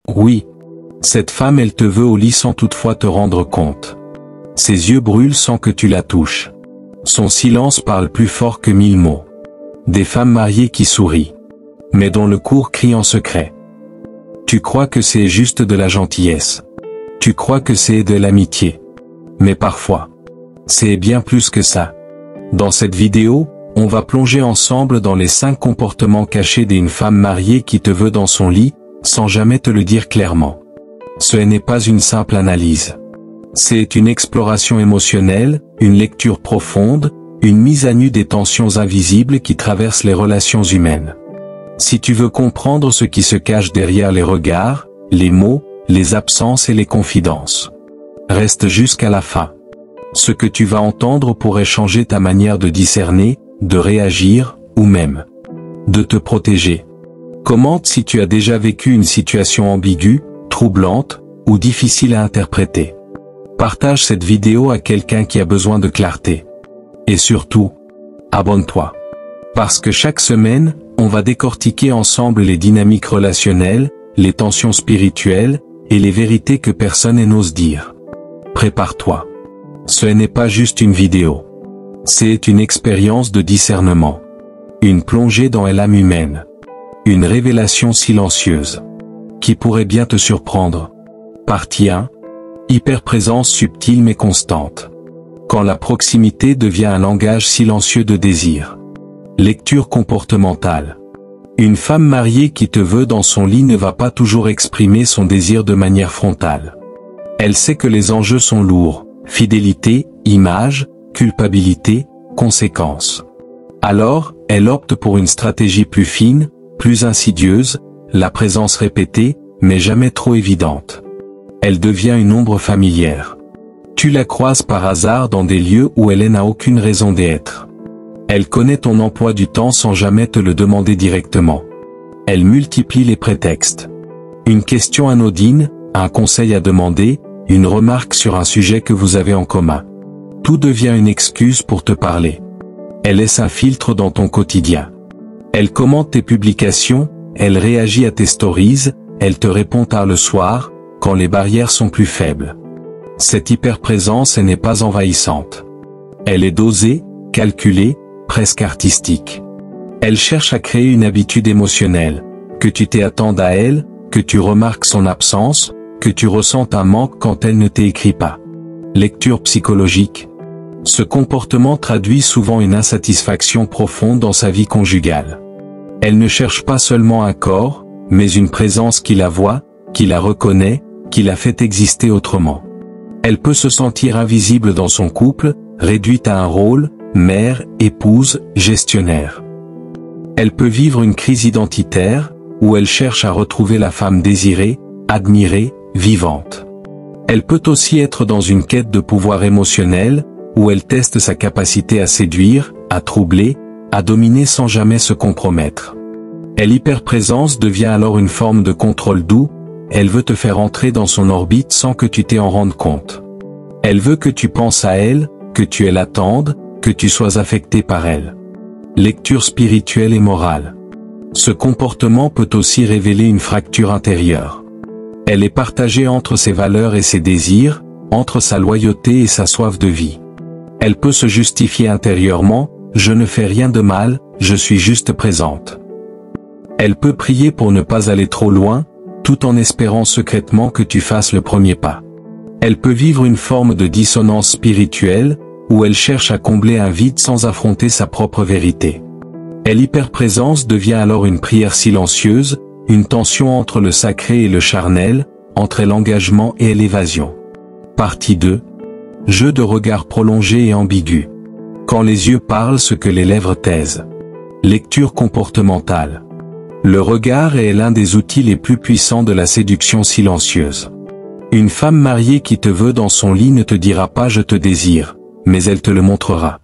Oui. Cette femme, elle te veut au lit sans toutefois te rendre compte. Ses yeux brûlent sans que tu la touches. Son silence parle plus fort que 1000 mots. Des femmes mariées qui sourient, mais dont le cours crie en secret. Tu crois que c'est juste de la gentillesse. Tu crois que c'est de l'amitié. Mais parfois, c'est bien plus que ça. Dans cette vidéo, on va plonger ensemble dans les 5 comportements cachés d'une femme mariée qui te veut dans son lit, sans jamais te le dire clairement. Ce n'est pas une simple analyse. C'est une exploration émotionnelle, une lecture profonde, une mise à nu des tensions invisibles qui traversent les relations humaines. Si tu veux comprendre ce qui se cache derrière les regards, les mots, les absences et les confidences, reste jusqu'à la fin. Ce que tu vas entendre pourrait changer ta manière de discerner, de réagir, ou même de te protéger. Commente si tu as déjà vécu une situation ambiguë, troublante, ou difficile à interpréter. Partage cette vidéo à quelqu'un qui a besoin de clarté. Et surtout, abonne-toi. Parce que chaque semaine, on va décortiquer ensemble les dynamiques relationnelles, les tensions spirituelles, et les vérités que personne n'ose dire. Prépare-toi. Ce n'est pas juste une vidéo. C'est une expérience de discernement. Une plongée dans l'âme humaine. Une révélation silencieuse. Qui pourrait bien te surprendre. Partie 1. Hyperprésence subtile mais constante. Quand la proximité devient un langage silencieux de désir. Lecture comportementale. Une femme mariée qui te veut dans son lit ne va pas toujours exprimer son désir de manière frontale. Elle sait que les enjeux sont lourds, fidélité, image, culpabilité, conséquences. Alors, elle opte pour une stratégie plus fine, plus insidieuse, la présence répétée, mais jamais trop évidente. Elle devient une ombre familière. Tu la croises par hasard dans des lieux où elle n'a aucune raison d'être. Elle connaît ton emploi du temps sans jamais te le demander directement. Elle multiplie les prétextes. Une question anodine, un conseil à demander, une remarque sur un sujet que vous avez en commun. Tout devient une excuse pour te parler. Elle laisse un filtre dans ton quotidien. Elle commente tes publications, elle réagit à tes stories, elle te répond tard le soir, quand les barrières sont plus faibles. Cette hyperprésence n'est pas envahissante. Elle est dosée, calculée, presque artistique. Elle cherche à créer une habitude émotionnelle, que tu t'attendes à elle, que tu remarques son absence, que tu ressentes un manque quand elle ne t'écrit pas. Lecture psychologique. Ce comportement traduit souvent une insatisfaction profonde dans sa vie conjugale. Elle ne cherche pas seulement un corps, mais une présence qui la voit, qui la reconnaît, qui la fait exister autrement. Elle peut se sentir invisible dans son couple, réduite à un rôle, mère, épouse, gestionnaire. Elle peut vivre une crise identitaire, où elle cherche à retrouver la femme désirée, admirée, vivante. Elle peut aussi être dans une quête de pouvoir émotionnel, où elle teste sa capacité à séduire, à troubler, à dominer sans jamais se compromettre. L'hyperprésence devient alors une forme de contrôle doux, elle veut te faire entrer dans son orbite sans que tu t'en rendes compte. Elle veut que tu penses à elle, que tu l'attendes, que tu sois affecté par elle. Lecture spirituelle et morale. Ce comportement peut aussi révéler une fracture intérieure. Elle est partagée entre ses valeurs et ses désirs, entre sa loyauté et sa soif de vie. Elle peut se justifier intérieurement, je ne fais rien de mal, je suis juste présente. Elle peut prier pour ne pas aller trop loin, tout en espérant secrètement que tu fasses le premier pas. Elle peut vivre une forme de dissonance spirituelle, où elle cherche à combler un vide sans affronter sa propre vérité. L'hyperprésence devient alors une prière silencieuse, une tension entre le sacré et le charnel, entre l'engagement et l'évasion. Partie 2. Jeu de regard prolongé et ambigu. Quand les yeux parlent ce que les lèvres taisent. Lecture comportementale. Le regard est l'un des outils les plus puissants de la séduction silencieuse. Une femme mariée qui te veut dans son lit ne te dira pas « je te désire », mais elle te le montrera.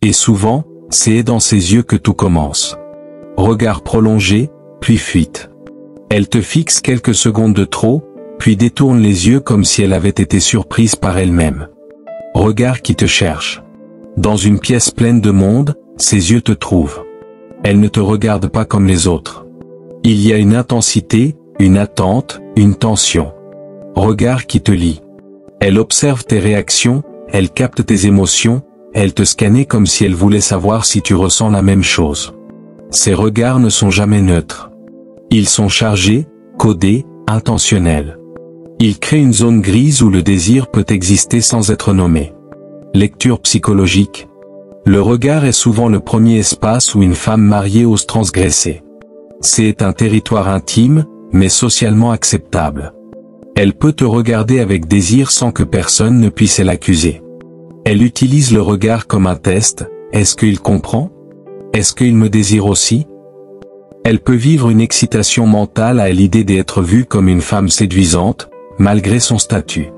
Et souvent, c'est dans ses yeux que tout commence. Regard prolongé, puis fuite. Elle te fixe quelques secondes de trop, puis détourne les yeux comme si elle avait été surprise par elle-même. Regard qui te cherche. Dans une pièce pleine de monde, ses yeux te trouvent. Elle ne te regarde pas comme les autres. Il y a une intensité, une attente, une tension. Regard qui te lie. Elle observe tes réactions, elle capte tes émotions, elle te scanne comme si elle voulait savoir si tu ressens la même chose. Ces regards ne sont jamais neutres. Ils sont chargés, codés, intentionnels. Ils créent une zone grise où le désir peut exister sans être nommé. Lecture psychologique. Le regard est souvent le premier espace où une femme mariée ose transgresser. C'est un territoire intime, mais socialement acceptable. Elle peut te regarder avec désir sans que personne ne puisse l'accuser. Elle utilise le regard comme un test. Est-ce qu'il comprend? Est-ce qu'il me désire aussi? Elle peut vivre une excitation mentale à l'idée d'être vue comme une femme séduisante, malgré son statut.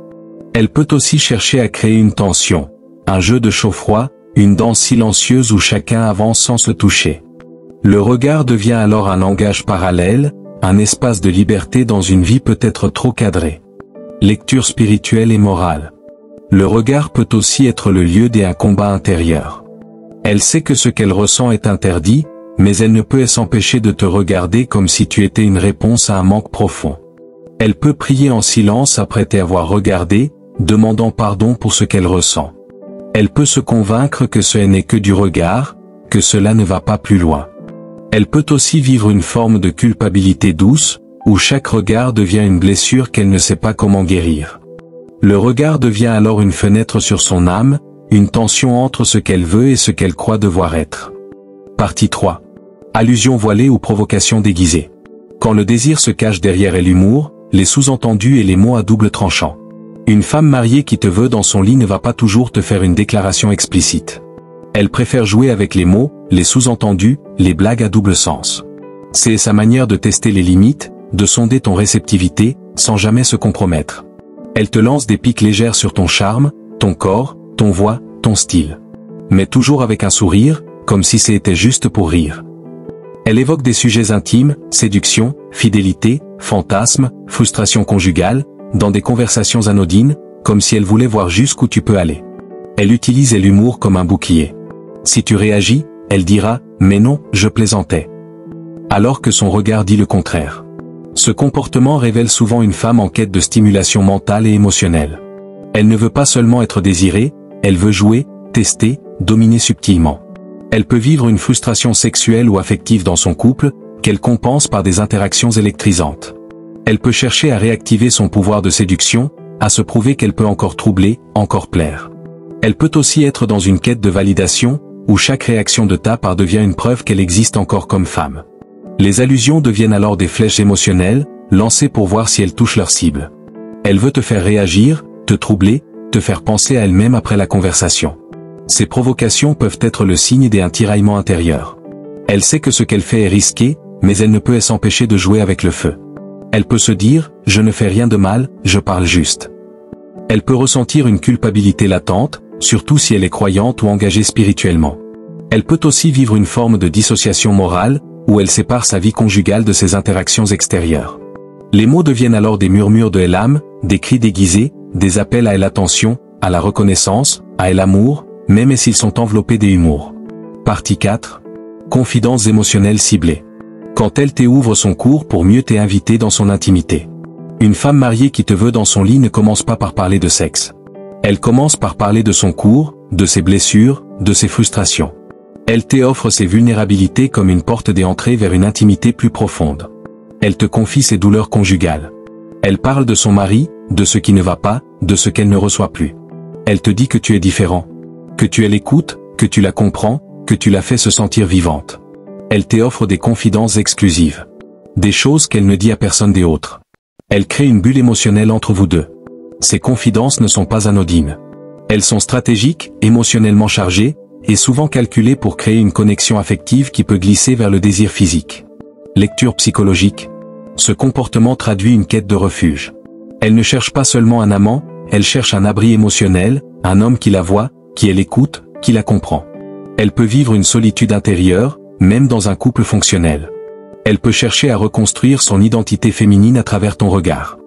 Elle peut aussi chercher à créer une tension, un jeu de chaud-froid, une danse silencieuse où chacun avance sans se toucher. Le regard devient alors un langage parallèle, un espace de liberté dans une vie peut-être trop cadrée. Lecture spirituelle et morale. Le regard peut aussi être le lieu d'un combat intérieur. Elle sait que ce qu'elle ressent est interdit, mais elle ne peut s'empêcher de te regarder comme si tu étais une réponse à un manque profond. Elle peut prier en silence après t'avoir regardé, demandant pardon pour ce qu'elle ressent. Elle peut se convaincre que ce n'est que du regard, que cela ne va pas plus loin. Elle peut aussi vivre une forme de culpabilité douce, où chaque regard devient une blessure qu'elle ne sait pas comment guérir. Le regard devient alors une fenêtre sur son âme, une tension entre ce qu'elle veut et ce qu'elle croit devoir être. Partie 3. Allusion voilée ou provocation déguisée. Quand le désir se cache derrière l'humour, les sous-entendus et les mots à double tranchant. Une femme mariée qui te veut dans son lit ne va pas toujours te faire une déclaration explicite. Elle préfère jouer avec les mots, les sous-entendus, les blagues à double sens. C'est sa manière de tester les limites, de sonder ton réceptivité, sans jamais se compromettre. Elle te lance des piques légères sur ton charme, ton corps, ton voix, ton style. Mais toujours avec un sourire, comme si c'était juste pour rire. Elle évoque des sujets intimes, séduction, fidélité, fantasme, frustration conjugale, dans des conversations anodines, comme si elle voulait voir jusqu'où tu peux aller. Elle utilise l'humour comme un bouclier. Si tu réagis, elle dira « mais non, je plaisantais ». Alors que son regard dit le contraire. Ce comportement révèle souvent une femme en quête de stimulation mentale et émotionnelle. Elle ne veut pas seulement être désirée, elle veut jouer, tester, dominer subtilement. Elle peut vivre une frustration sexuelle ou affective dans son couple, qu'elle compense par des interactions électrisantes. Elle peut chercher à réactiver son pouvoir de séduction, à se prouver qu'elle peut encore troubler, encore plaire. Elle peut aussi être dans une quête de validation, où chaque réaction de ta part devient une preuve qu'elle existe encore comme femme. Les allusions deviennent alors des flèches émotionnelles, lancées pour voir si elles touchent leur cible. Elle veut te faire réagir, te troubler, te faire penser à elle-même après la conversation. Ces provocations peuvent être le signe d'un tiraillement intérieur. Elle sait que ce qu'elle fait est risqué, mais elle ne peut s'empêcher de jouer avec le feu. Elle peut se dire « je ne fais rien de mal, je parle juste ». Elle peut ressentir une culpabilité latente, surtout si elle est croyante ou engagée spirituellement. Elle peut aussi vivre une forme de dissociation morale, où elle sépare sa vie conjugale de ses interactions extérieures. Les mots deviennent alors des murmures de l'âme, des cris déguisés, des appels à l'attention, à la reconnaissance, à l'amour, même s'ils sont enveloppés d'humour. Partie 4. Confidences émotionnelles ciblées. Quand elle t'ouvre son cours pour mieux t'inviter dans son intimité. Une femme mariée qui te veut dans son lit ne commence pas par parler de sexe. Elle commence par parler de son cours, de ses blessures, de ses frustrations. Elle t'offre ses vulnérabilités comme une porte d'entrée vers une intimité plus profonde. Elle te confie ses douleurs conjugales. Elle parle de son mari, de ce qui ne va pas, de ce qu'elle ne reçoit plus. Elle te dit que tu es différent. Que tu l'écoutes, que tu la comprends, que tu la fais se sentir vivante. Elle t'offre des confidences exclusives. Des choses qu'elle ne dit à personne d'autre. Elle crée une bulle émotionnelle entre vous deux. Ces confidences ne sont pas anodines. Elles sont stratégiques, émotionnellement chargées, et souvent calculées pour créer une connexion affective qui peut glisser vers le désir physique. Lecture psychologique. Ce comportement traduit une quête de refuge. Elle ne cherche pas seulement un amant, elle cherche un abri émotionnel, un homme qui la voit, qui l'écoute, qui la comprend. Elle peut vivre une solitude intérieure, même dans un couple fonctionnel. Elle peut chercher à reconstruire son identité féminine à travers ton regard.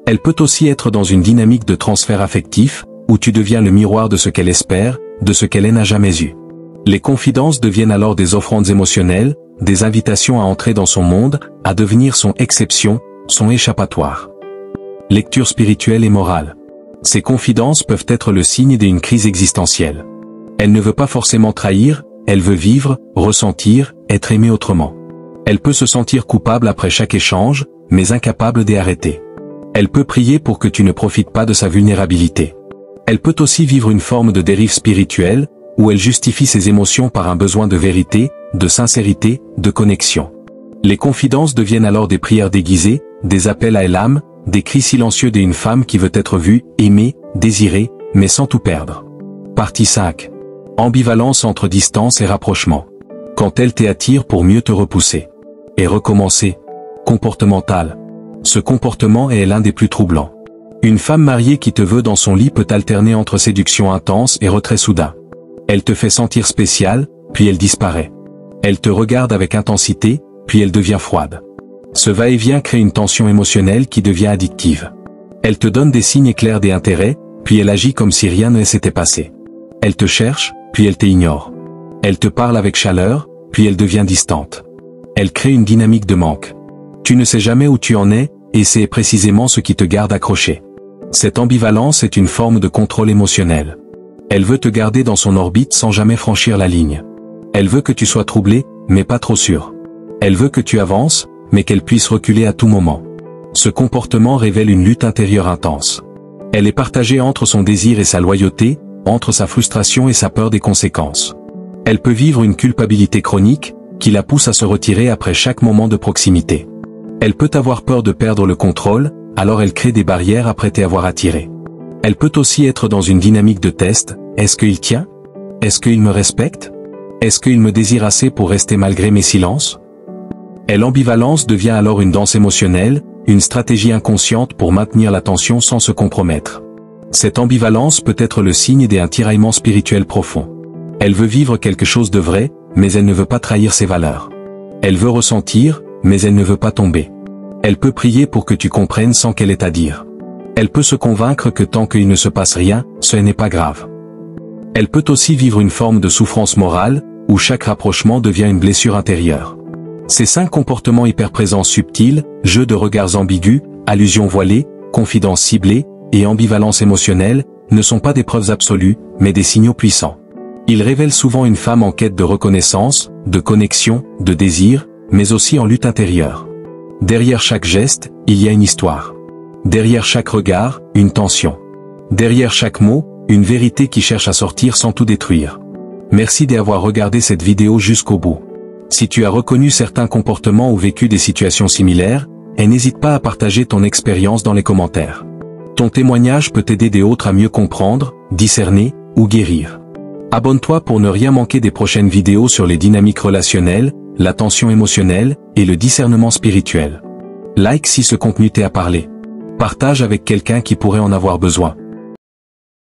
Elle peut aussi être dans une dynamique de transfert affectif, où tu deviens le miroir de ce qu'elle espère, de ce qu'elle n'a jamais eu. Les confidences deviennent alors des offrandes émotionnelles, des invitations à entrer dans son monde, à devenir son exception, son échappatoire. Lecture spirituelle et morale. Ces confidences peuvent être le signe d'une crise existentielle. Elle ne veut pas forcément trahir, elle veut vivre, ressentir, être aimée autrement. Elle peut se sentir coupable après chaque échange, mais incapable d'y arrêter. Elle peut prier pour que tu ne profites pas de sa vulnérabilité. Elle peut aussi vivre une forme de dérive spirituelle, où elle justifie ses émotions par un besoin de vérité, de sincérité, de connexion. Les confidences deviennent alors des prières déguisées, des appels à l'âme, des cris silencieux d'une femme qui veut être vue, aimée, désirée, mais sans tout perdre. Partie 5. Ambivalence entre distance et rapprochement. Quand elle t'attire pour mieux te repousser. Et recommencer. Comportemental. Ce comportement est l'un des plus troublants. Une femme mariée qui te veut dans son lit peut alterner entre séduction intense et retrait soudain. Elle te fait sentir spécial, puis elle disparaît. Elle te regarde avec intensité, puis elle devient froide. Ce va-et-vient crée une tension émotionnelle qui devient addictive. Elle te donne des signes clairs d'intérêt, puis elle agit comme si rien ne s'était passé. Elle te cherche, puis elle t'ignore. Elle te parle avec chaleur, puis elle devient distante. Elle crée une dynamique de manque. Tu ne sais jamais où tu en es, et c'est précisément ce qui te garde accroché. Cette ambivalence est une forme de contrôle émotionnel. Elle veut te garder dans son orbite sans jamais franchir la ligne. Elle veut que tu sois troublé, mais pas trop sûr. Elle veut que tu avances, mais qu'elle puisse reculer à tout moment. Ce comportement révèle une lutte intérieure intense. Elle est partagée entre son désir et sa loyauté, entre sa frustration et sa peur des conséquences. Elle peut vivre une culpabilité chronique, qui la pousse à se retirer après chaque moment de proximité. Elle peut avoir peur de perdre le contrôle, alors elle crée des barrières après t'avoir attiré. Elle peut aussi être dans une dynamique de test. Est-ce qu'il tient? Est-ce qu'il me respecte? Est-ce qu'il me désire assez pour rester malgré mes silences? Et l'ambivalence devient alors une danse émotionnelle, une stratégie inconsciente pour maintenir la tension sans se compromettre. Cette ambivalence peut être le signe d'un tiraillement spirituel profond. Elle veut vivre quelque chose de vrai, mais elle ne veut pas trahir ses valeurs. Elle veut ressentir, mais elle ne veut pas tomber. Elle peut prier pour que tu comprennes sans qu'elle ait à dire. Elle peut se convaincre que tant qu'il ne se passe rien, ce n'est pas grave. Elle peut aussi vivre une forme de souffrance morale, où chaque rapprochement devient une blessure intérieure. Ces 5 comportements hyperprésents subtils, jeux de regards ambigus, allusions voilées, confidences ciblées, et ambivalence émotionnelle, ne sont pas des preuves absolues, mais des signaux puissants. Ils révèlent souvent une femme en quête de reconnaissance, de connexion, de désir, mais aussi en lutte intérieure. Derrière chaque geste, il y a une histoire. Derrière chaque regard, une tension. Derrière chaque mot, une vérité qui cherche à sortir sans tout détruire. Merci d'avoir regardé cette vidéo jusqu'au bout. Si tu as reconnu certains comportements ou vécu des situations similaires, n'hésite pas à partager ton expérience dans les commentaires. Ton témoignage peut aider des autres à mieux comprendre, discerner, ou guérir. Abonne-toi pour ne rien manquer des prochaines vidéos sur les dynamiques relationnelles, la tension émotionnelle, et le discernement spirituel. Like si ce contenu t'est à parler. Partage avec quelqu'un qui pourrait en avoir besoin.